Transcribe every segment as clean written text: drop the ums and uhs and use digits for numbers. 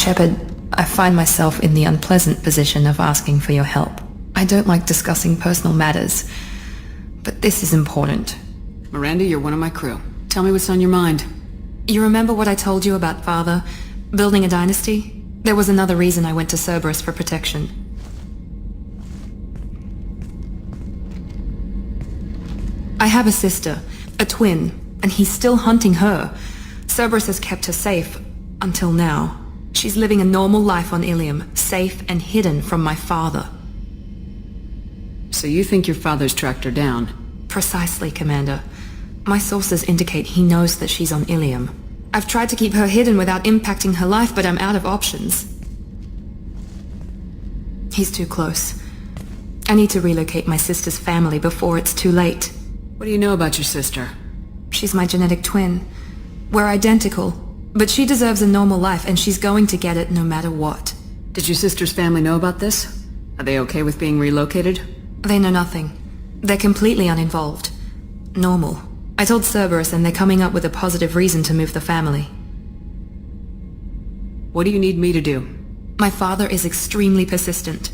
Shepard, I find myself in the unpleasant position of asking for your help. I don't like discussing personal matters, but this is important. Miranda, you're one of my crew. Tell me what's on your mind. You remember what I told you about Father? Building a dynasty? There was another reason I went to Cerberus for protection. I have a sister, a twin, and he's still hunting her. Cerberus has kept her safe, until now. She's living a normal life on Ilium, safe and hidden from my father. So you think your father's tracked her down? Precisely, Commander. My sources indicate he knows that she's on Ilium. I've tried to keep her hidden without impacting her life, but I'm out of options. He's too close. I need to relocate my sister's family before it's too late. What do you know about your sister? She's my genetic twin. We're identical, but she deserves a normal life and she's going to get it no matter what. Did your sister's family know about this? Are they okay with being relocated? They know nothing. They're completely uninvolved. Normal. I told Cerberus and they're coming up with a positive reason to move the family. What do you need me to do? My father is extremely persistent.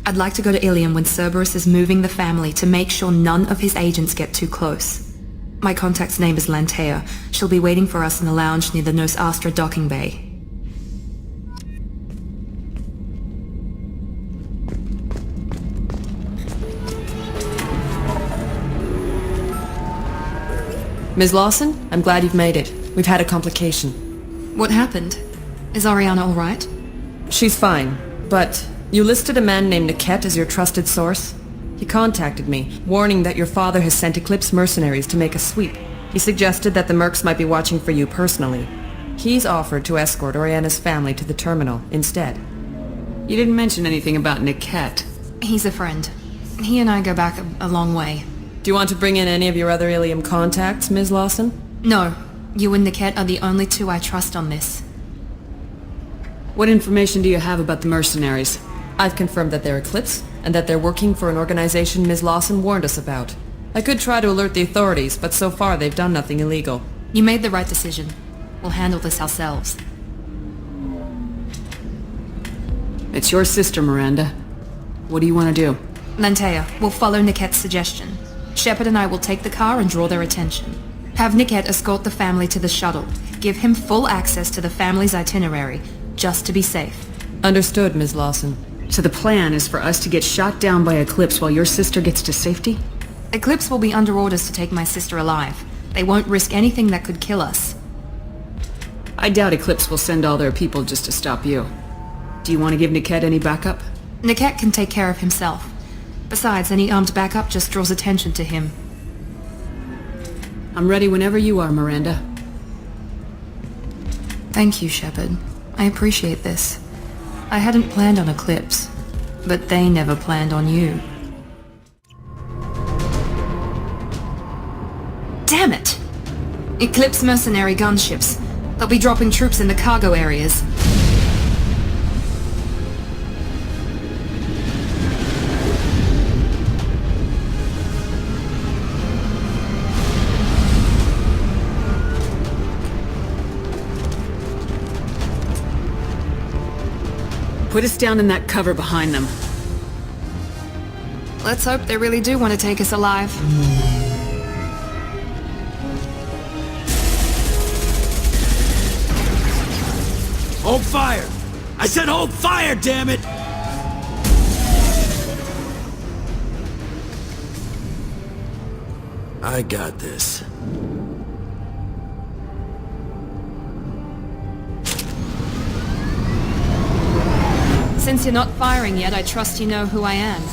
I'd like to go to Ilium when Cerberus is moving the family to make sure none of his agents get too close. My contact's name is Lantea. She'll be waiting for us in the lounge near the Nos Astra docking bay. Ms. Lawson, I'm glad you've made it. We've had a complication. What happened? Is Ariana all right? She's fine, but you listed a man named Niket as your trusted source. He contacted me, warning that your father has sent Eclipse mercenaries to make a sweep. He suggested that the Mercs might be watching for you personally. He's offered to escort Oriana's family to the terminal instead. You didn't mention anything about Niket. He's a friend. He and I go back a long way. Do you want to bring in any of your other Ilium contacts, Ms. Lawson? No. You and Niket are the only two I trust on this. What information do you have about the mercenaries? I've confirmed that they're Eclipse, and that they're working for an organization Ms. Lawson warned us about. I could try to alert the authorities, but so far they've done nothing illegal. You made the right decision. We'll handle this ourselves. It's your sister, Miranda. What do you want to do? Lantea, we'll follow Niket's suggestion. Shepard and I will take the car and draw their attention. Have Niket escort the family to the shuttle. Give him full access to the family's itinerary, just to be safe. Understood, Ms. Lawson. So the plan is for us to get shot down by Eclipse while your sister gets to safety? Eclipse will be under orders to take my sister alive. They won't risk anything that could kill us. I doubt Eclipse will send all their people just to stop you. Do you want to give Niket any backup? Niket can take care of himself. Besides, any armed backup just draws attention to him. I'm ready whenever you are, Miranda. Thank you, Shepard. I appreciate this. I hadn't planned on Eclipse, but they never planned on you. Damn it! Eclipse mercenary gunships. They'll be dropping troops in the cargo areas. Put us down in that cover behind them. Let's hope they really do want to take us alive. Hold fire! I said hold fire, damn it! I got this. Since you're not firing yet, I trust you know who I am.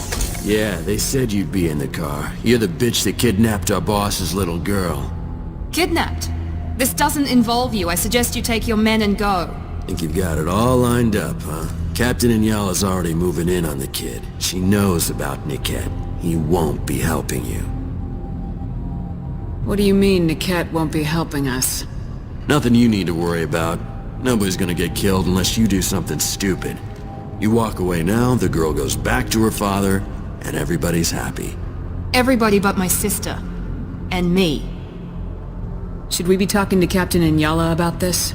Yeah, they said you'd be in the car. You're the bitch that kidnapped our boss's little girl. Kidnapped? This doesn't involve you. I suggest you take your men and go. Think you've got it all lined up, huh? Captain Inyala's already moving in on the kid. She knows about Niket. He won't be helping you. What do you mean Niket won't be helping us? Nothing you need to worry about. Nobody's gonna get killed unless you do something stupid. You walk away now, the girl goes back to her father, and everybody's happy. Everybody but my sister. And me. Should we be talking to Captain Inyala about this?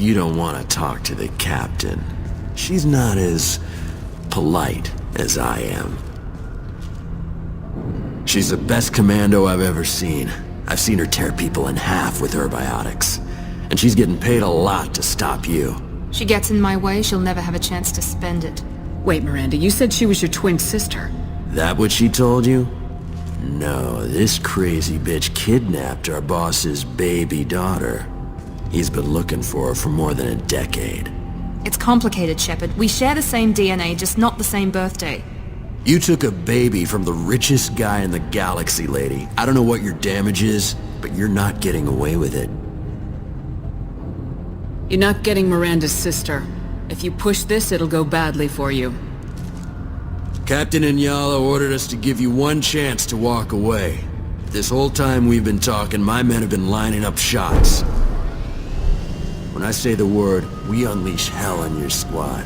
you don't want to talk to the captain. She's not as polite as I am. She's the best commando I've ever seen. I've seen her tear people in half with herbiotics. And she's getting paid a lot to stop you. She gets in my way, she'll never have a chance to spend it. Wait, Miranda, you said she was your twin sister. That what she told you? No, this crazy bitch kidnapped our boss's baby daughter. He's been looking for her for more than a decade. It's complicated, Shepard. We share the same DNA, just not the same birthday. You took a baby from the richest guy in the galaxy, lady. I don't know what your damage is, but you're not getting away with it. You're not getting Miranda's sister. If you push this, it'll go badly for you. Captain Inyala ordered us to give you one chance to walk away. This whole time we've been talking, my men have been lining up shots. When I say the word, we unleash hell on your squad.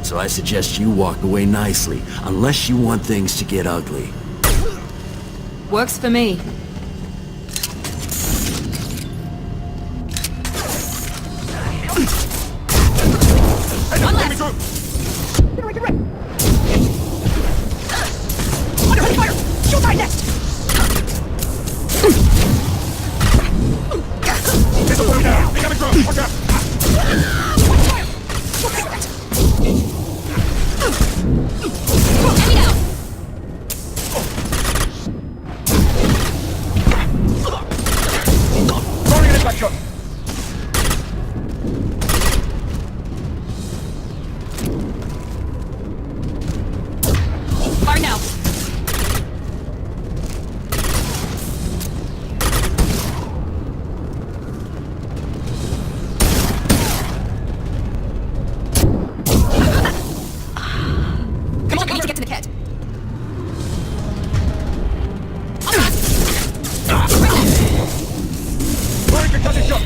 So I suggest you walk away nicely, unless you want things to get ugly. Works for me. One left. Under heavy fire! Shoot my next! Disappointed now! They got a drone! Watch out! Enemy down! Throwing an inflection! Fire now! Come on, we need to get to the kit. Throwing concussion shot!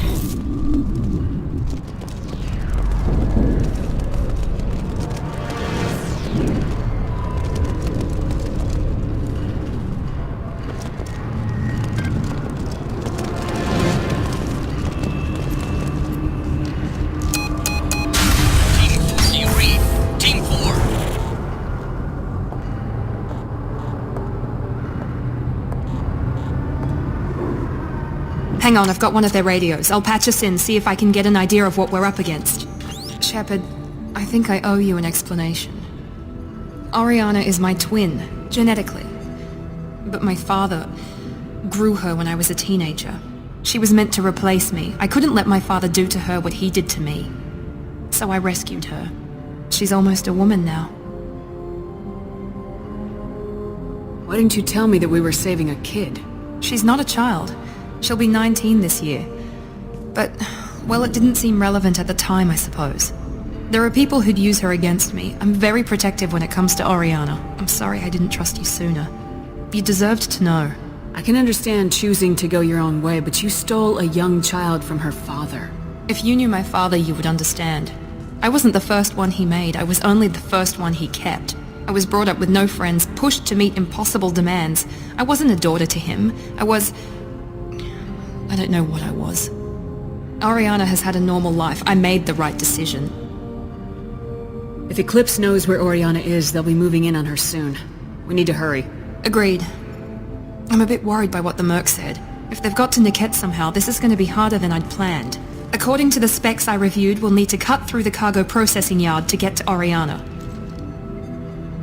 Team Reed, Team 4. Hang on, I've got one of their radios. I'll patch us in, see if I can get an idea of what we're up against. Shepard, I think I owe you an explanation. Oriana is my twin, genetically. But my father grew her when I was a teenager. She was meant to replace me. I couldn't let my father do to her what he did to me. So I rescued her. She's almost a woman now. Why didn't you tell me that we were saving a kid? She's not a child. She'll be 19 this year. But, well, it didn't seem relevant at the time, I suppose. There are people who'd use her against me. I'm very protective when it comes to Oriana. I'm sorry I didn't trust you sooner. You deserved to know. I can understand choosing to go your own way, but you stole a young child from her father. If you knew my father, you would understand. I wasn't the first one he made. I was only the first one he kept. I was brought up with no friends, pushed to meet impossible demands. I wasn't a daughter to him. I don't know what I was. Oriana has had a normal life. I made the right decision. If Eclipse knows where Oriana is, they'll be moving in on her soon. We need to hurry. Agreed. I'm a bit worried by what the Merc said. If they've got to Niket somehow, this is going to be harder than I'd planned. According to the specs I reviewed, we'll need to cut through the cargo processing yard to get to Oriana.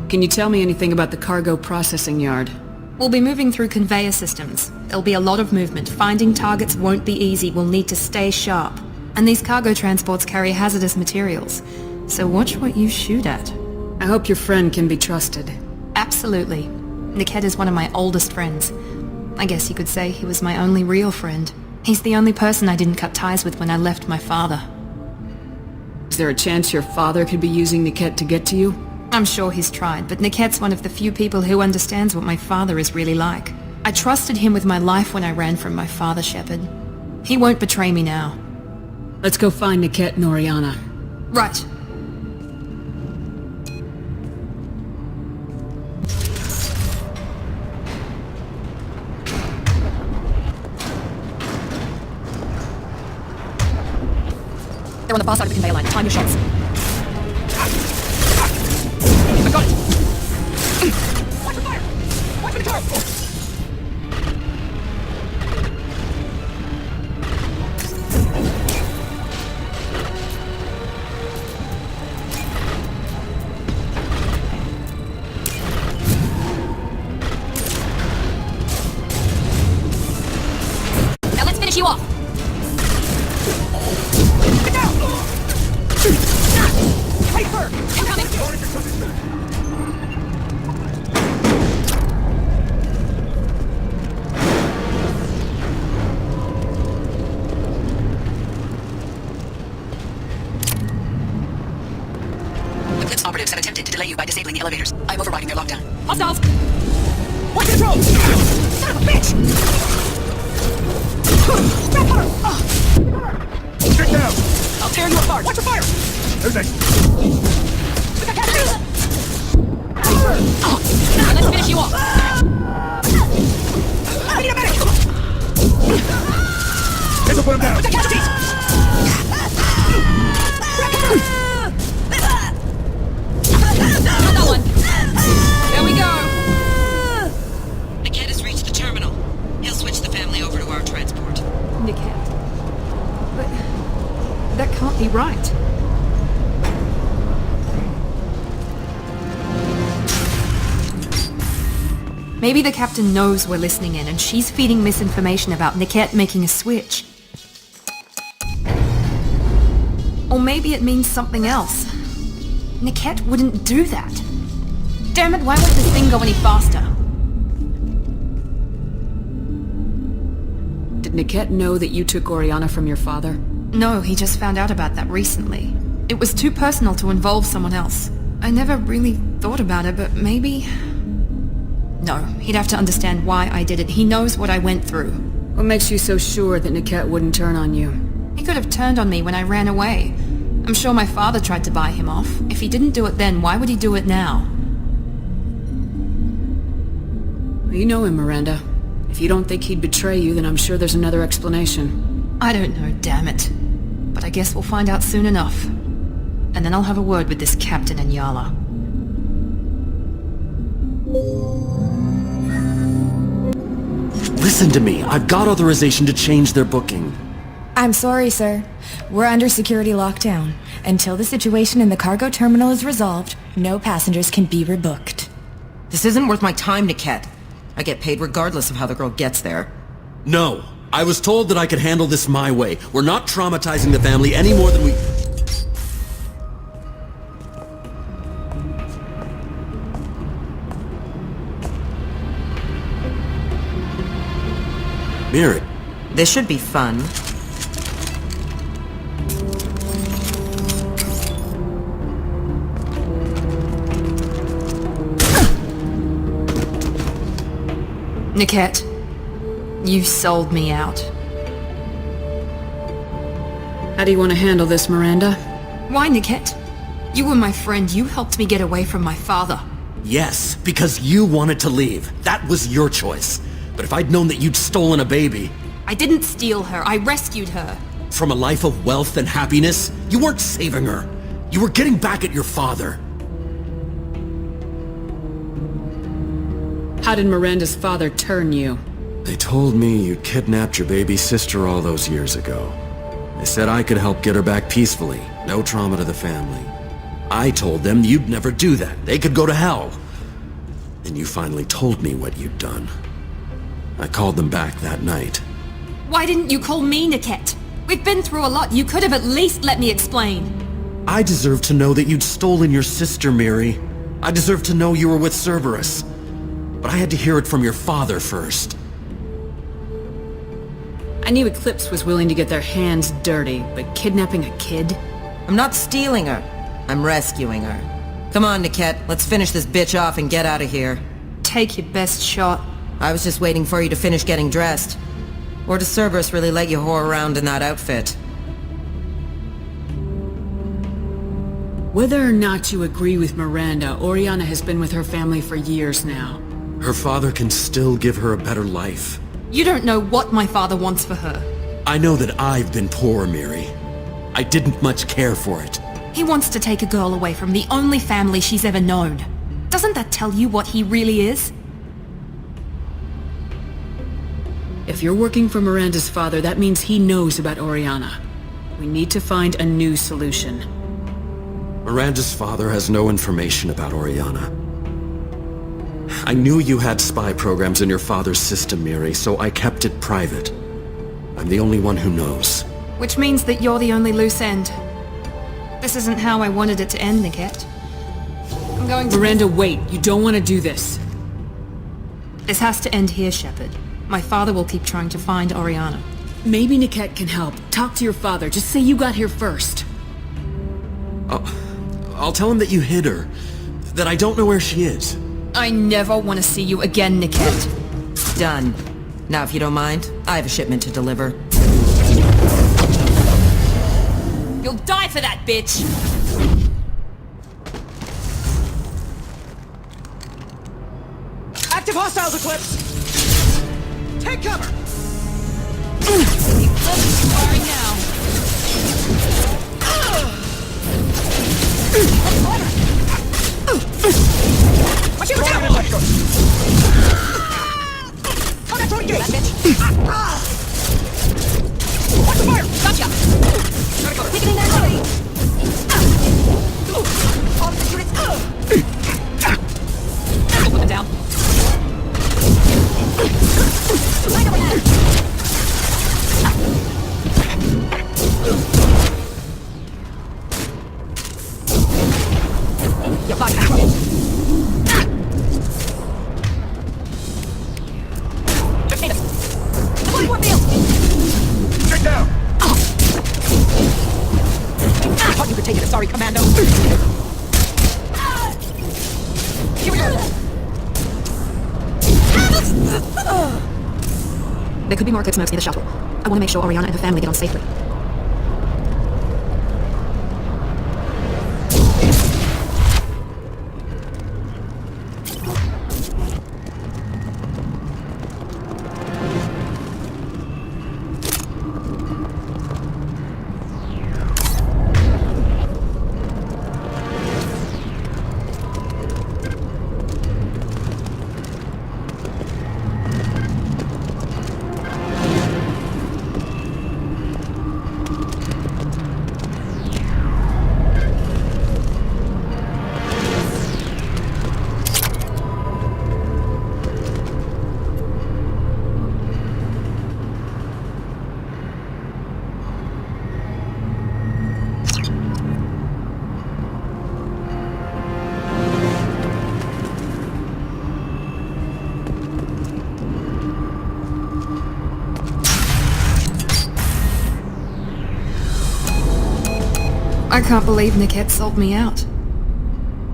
Can you tell me anything about the cargo processing yard? We'll be moving through conveyor systems. There'll be a lot of movement. Finding targets won't be easy. We'll need to stay sharp. And these cargo transports carry hazardous materials. So watch what you shoot at. I hope your friend can be trusted. Absolutely. Niket is one of my oldest friends. I guess you could say he was my only real friend. He's the only person I didn't cut ties with when I left my father. Is there a chance your father could be using Niket to get to you? I'm sure he's tried, but Niket's one of the few people who understands what my father is really like. I trusted him with my life when I ran from my father, Shepard. He won't betray me now. Let's go find Niket and Oriana. Right. They're on the far side of the conveyor line. Time your shots. I got it! Watch for fire! Watch for the car! Now let's finish you off. Get down! Hyper! Incoming. Eclipse operatives have attempted to delay you by disabling the elevators. I'm overriding their lockdown. Hostiles. Watch the drone! Son of a bitch! Grab her! Get down! I'll tear you apart. Watch the fire! There's a... Now let's finish you off. I need a medic! This'll put him down! The casualties. Got that one. There we go. Niket has reached the terminal. He'll switch the family over to our transport. Niket. But that can't be right. Maybe the captain knows we're listening in and she's feeding misinformation about Niket making a switch. Or maybe it means something else. Niket wouldn't do that. Damn it, why won't this thing go any faster? Did Niket know that you took Oriana from your father? No, he just found out about that recently. It was too personal to involve someone else. I never really thought about it, but maybe... No, he'd have to understand why I did it. He knows what I went through. What makes you so sure that Niket wouldn't turn on you? He could have turned on me when I ran away. I'm sure my father tried to buy him off. If he didn't do it then, why would he do it now? You know him, Miranda. If you don't think he'd betray you, then I'm sure there's another explanation. I don't know, damn it. But I guess we'll find out soon enough. And then I'll have a word with this captain and Yala. Listen to me. I've got authorization to change their booking. I'm sorry, sir. We're under security lockdown. Until the situation in the cargo terminal is resolved, no passengers can be rebooked. This isn't worth my time, Niket. I get paid regardless of how the girl gets there. No. I was told that I could handle this my way. We're not traumatizing the family any more than we... Miri. This should be fun. Niket, you sold me out. How do you want to handle this, Miranda? Why, Niket? You were my friend. You helped me get away from my father. Yes, because you wanted to leave. That was your choice. But if I'd known that you'd stolen a baby... I didn't steal her. I rescued her. From a life of wealth and happiness, you weren't saving her. You were getting back at your father. How did Miranda's father turn you? They told me you kidnapped your baby sister all those years ago. They said I could help get her back peacefully. No trauma to the family. I told them you'd never do that. They could go to hell. And you finally told me what you'd done. I called them back that night. Why didn't you call me, Niket? We've been through a lot. You could have at least let me explain. I deserve to know that you'd stolen your sister, Miri. I deserve to know you were with Cerberus. But I had to hear it from your father first. I knew Eclipse was willing to get their hands dirty, but kidnapping a kid? I'm not stealing her. I'm rescuing her. Come on, Niket. Let's finish this bitch off and get out of here. Take your best shot. I was just waiting for you to finish getting dressed. Or does Cerberus really let you whore around in that outfit? Whether or not you agree with Miranda, Oriana has been with her family for years now. Her father can still give her a better life. You don't know what my father wants for her. I know that I've been poor, Miri. I didn't much care for it. He wants to take a girl away from the only family she's ever known. Doesn't that tell you what he really is? If you're working for Miranda's father, that means he knows about Oriana. We need to find a new solution. Miranda's father has no information about Oriana. I knew you had spy programs in your father's system, Miri, so I kept it private. I'm the only one who knows. Which means that you're the only loose end. This isn't how I wanted it to end, Niket. I'm going to... Miranda, wait. You don't want to do this. This has to end here, Shepard. My father will keep trying to find Oriana. Maybe Niket can help. Talk to your father. Just say you got here first. I'll tell him that you hid her. That I don't know where she is. I never want to see you again, Niket. Done. Now, if you don't mind, I have a shipment to deliver. You'll die for that, bitch! Active hostiles, Eclipse! Take cover! Firing now. Watch your down! Oh, that's already that bitch! Watch the fire! Gotcha! Taking in there, buddy! All the units! Put them down. Line over there! You're fucking bitch! You could take it, sorry, Commando. Here we go. There could be more Eclipse smokes near the shuttle. I want to make sure Oriana and her family get on safely. I can't believe Niket sold me out.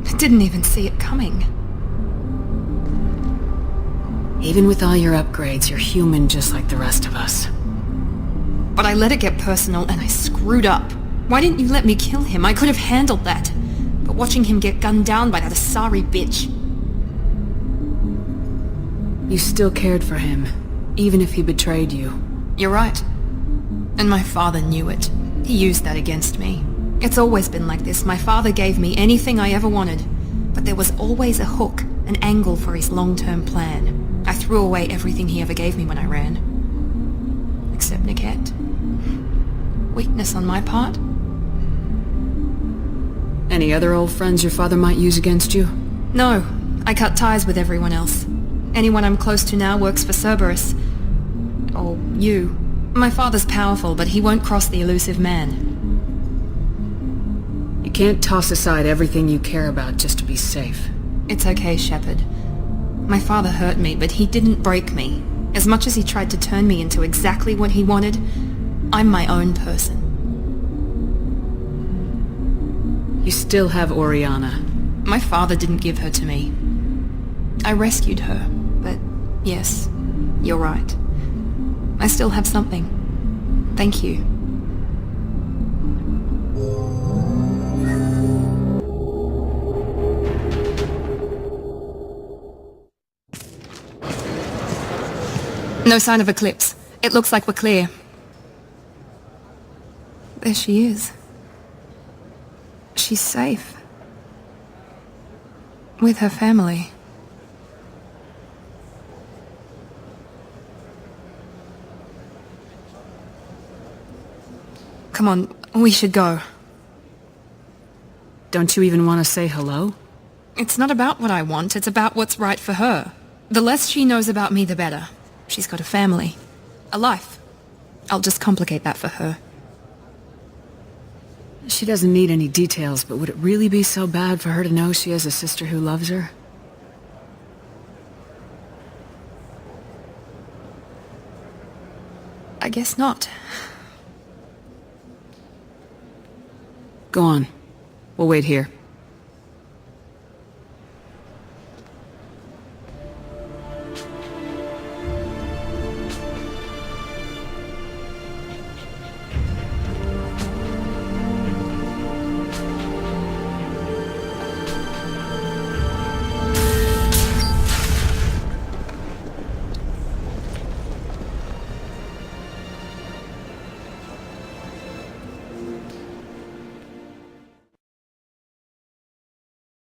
I didn't even see it coming. Even with all your upgrades, you're human just like the rest of us. But I let it get personal and I screwed up. Why didn't you let me kill him? I could have handled that. But watching him get gunned down by that Asari bitch... You still cared for him, even if he betrayed you. You're right. And my father knew it. He used that against me. It's always been like this. My father gave me anything I ever wanted, but there was always a hook, an angle for his long-term plan. I threw away everything he ever gave me when I ran. Except Niket. Weakness on my part? Any other old friends your father might use against you? No, I cut ties with everyone else. Anyone I'm close to now works for Cerberus. Or you. My father's powerful, but he won't cross the elusive man. You can't toss aside everything you care about just to be safe. It's okay, Shepard. My father hurt me, but he didn't break me. As much as he tried to turn me into exactly what he wanted, I'm my own person. You still have Oriana. My father didn't give her to me. I rescued her, but yes, you're right. I still have something. Thank you. No sign of Eclipse. It looks like we're clear. There she is. She's safe. With her family. Come on, we should go. Don't you even want to say hello? It's not about what I want, it's about what's right for her. The less she knows about me, the better. She's got a family. A life. I'll just complicate that for her. She doesn't need any details, but would it really be so bad for her to know she has a sister who loves her? I guess not. Go on. We'll wait here.